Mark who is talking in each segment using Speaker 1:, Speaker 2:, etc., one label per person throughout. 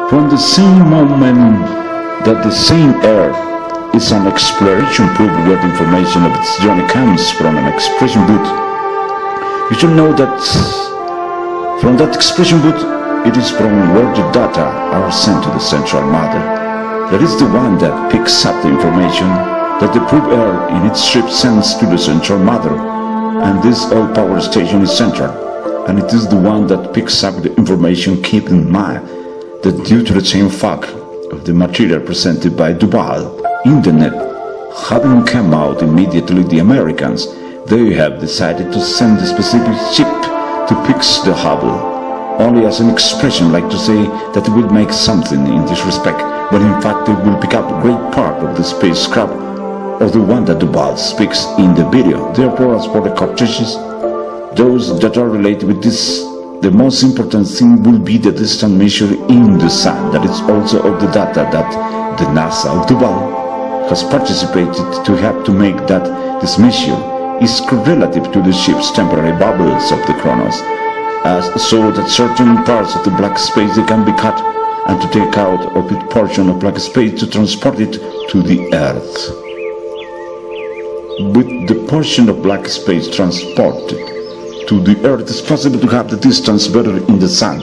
Speaker 1: From the same moment that the same Earth is an exploration proof where the information of its journey comes from an expression boot, you should know that from that expression boot, it is from where the data are sent to the central mother. That is the one that picks up the information that the proof Earth in its ship sends to the central mother, and this old power station is central, and it is the one that picks up the information. Keep in mind that due to the same fact of the material presented by Duval in the net having come out immediately, the Americans, they have decided to send a specific ship to fix the Hubble, only as an expression, like to say that it will make something in this respect, but in fact it will pick up a great part of the spacecraft, or the one that Duval speaks in the video. Therefore, as for the CORTEGEs, those that are related with this, the most important thing will be the distance measured in the sun. That is also of the data that the NASA of Duval has participated to have to make that this measure is relative to the ship's temporary bubbles of the chronos, so that certain parts of the black space they can be cut and to take out of it portion of black space to transport it to the Earth. With the portion of black space transported to the Earth, it's possible to have the distance better in the sun,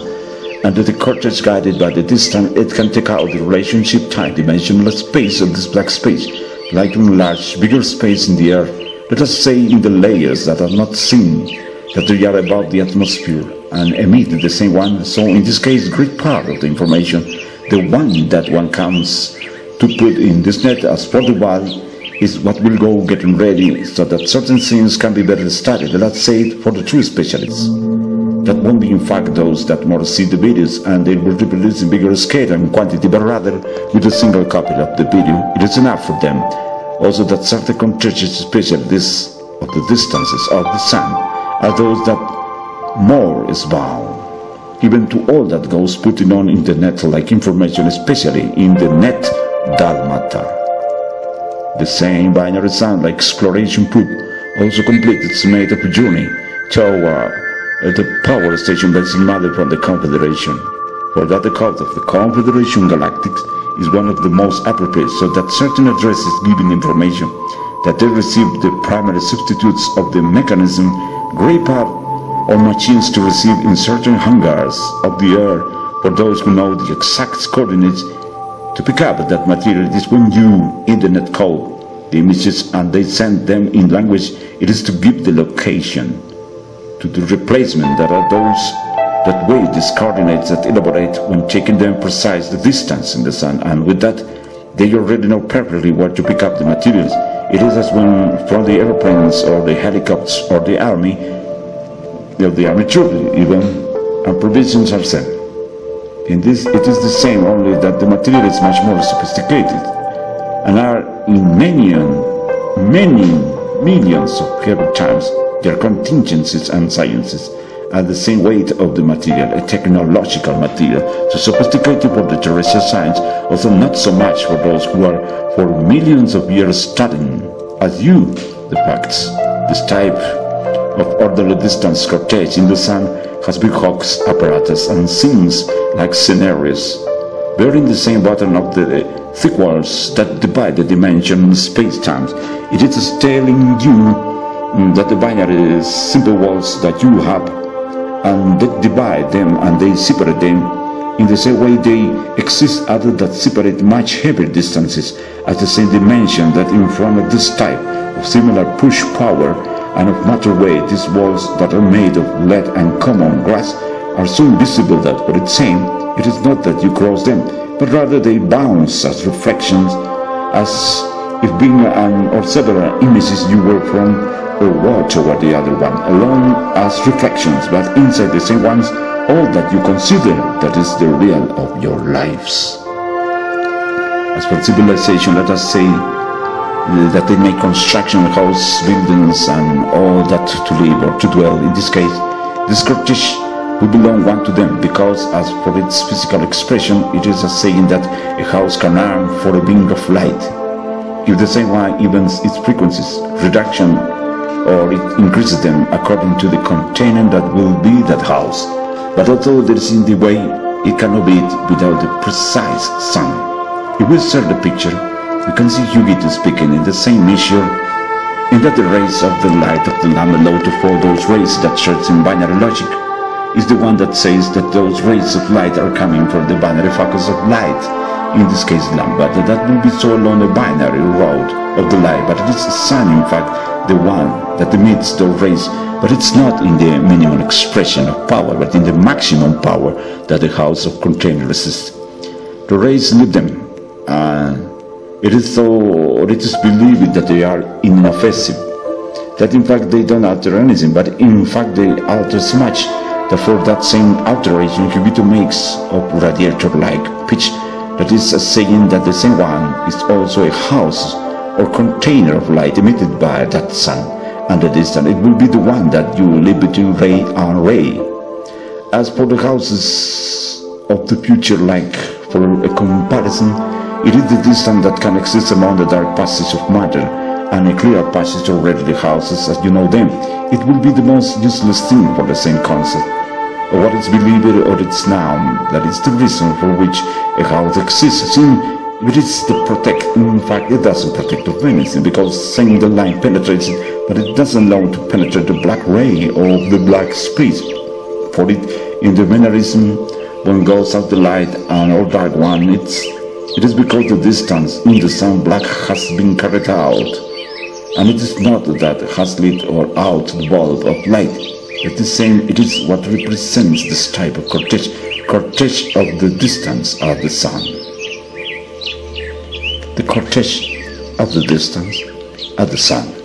Speaker 1: and that the CORTEGE, guided by the distance, it can take out the relationship time-dimensional space of this black space, like to enlarge bigger space in the Earth, let us say in the layers that are not seen, that they are above the atmosphere, and emit the same one. So in this case, great part of the information, the one that one comes to put in this net as for the wall, is what will go getting ready so that certain things can be better studied. Let's say for the true specialists. That won't be in fact those that more see the videos and they will reproduce in bigger scale and quantity, but rather with a single copy of the video, it is enough for them. Also that certain CORTEGE specialists of the distances of the sun are those that more is bound, even to all that goes putting on in the net like information, especially in the net matter. The same binary sound like exploration proof also completed its made of a journey toward the power station basic mother from the Confederation. For that the code of the Confederation Galactics is one of the most appropriate, so that certain addresses giving information that they receive the primary substitutes of the mechanism, great part or machines to receive in certain hangars of the Earth. For those who know the exact coordinates to pick up that material, it is when you internet code the images and they send them in language, it is to give the location to the replacement. That are those that weigh these coordinates that elaborate when taking them precise the distance in the sun, and with that they already know perfectly where to pick up the materials. It is as when from the airplanes or the helicopters or the army troops even, and provisions are sent. In this, it is the same, only that the material is much more sophisticated, and are in many millions of Hebrew times their contingencies and sciences at the same weight of the material, a technological material, so sophisticated for the terrestrial science, although not so much for those who are for millions of years studying, as you, the facts. This type of orderly distance CORTEGE in the sun has big hawks apparatus and scenes like scenarios, bearing the same pattern of the thick walls that divide the dimension space-time. It is telling you that the binary simple walls that you have, and they divide them and they separate them in the same way they exist others that separate much heavier distances at the same dimension, that in front of this type of similar push power and of matter weight, these walls that are made of lead and common glass are so invisible that for its same, it is not that you cross them, but rather they bounce as reflections, as if being an or several images you were from or walk toward the other one, alone as reflections, but inside the same ones, all that you consider that is the real of your lives. As for civilization, let us say that they make construction, house, buildings, and all that to live or to dwell. In this case, this CORTEGE will belong one to them, because as for its physical expression, it is a saying that a house can arm for a beam of light. If the same one evens its frequencies, reduction, or it increases them according to the container that will be that house. But although there is in the way it cannot be without the precise sun. If we observe the picture, we can see Hugo speaking in the same measure, in that the rays of the light of the lamp allow to fall those rays that shares in binary logic, is the one that says that those rays of light are coming from the binary focus of light, in this case lamp, but that will be so along the binary road of the light, but it is the sun in fact the one that emits those rays, but it's not in the minimum expression of power, but in the maximum power that the house of container resists. The rays leave them, it is believed that they are inoffensive, that in fact they don't alter anything, but in fact they alter so much that for that same alteration Hugo makes of radiator-like pitch, that is saying that the same one is also a house or container of light emitted by that sun, and the distance it will be the one that you live between ray and ray. As for the houses of the future, like for a comparison, it is the distance that can exist among the dark passage of matter and a clear passage of earthly houses as you know them. It will be the most useless thing for the same concept, or what is believed or its noun. That is the reason for which a house exists. It is to protect. In fact, it doesn't protect of anything, because saying the light penetrates it, but it doesn't allow to penetrate the black ray or the black space. For it, in the mannerism, when goes out the light and or dark one, it is because the distance in the sun black has been carried out, and it is not that has lit or out the bulb of light. It is saying it is what represents this type of cortege of the distance of the sun. The cortege of the distance of the sun.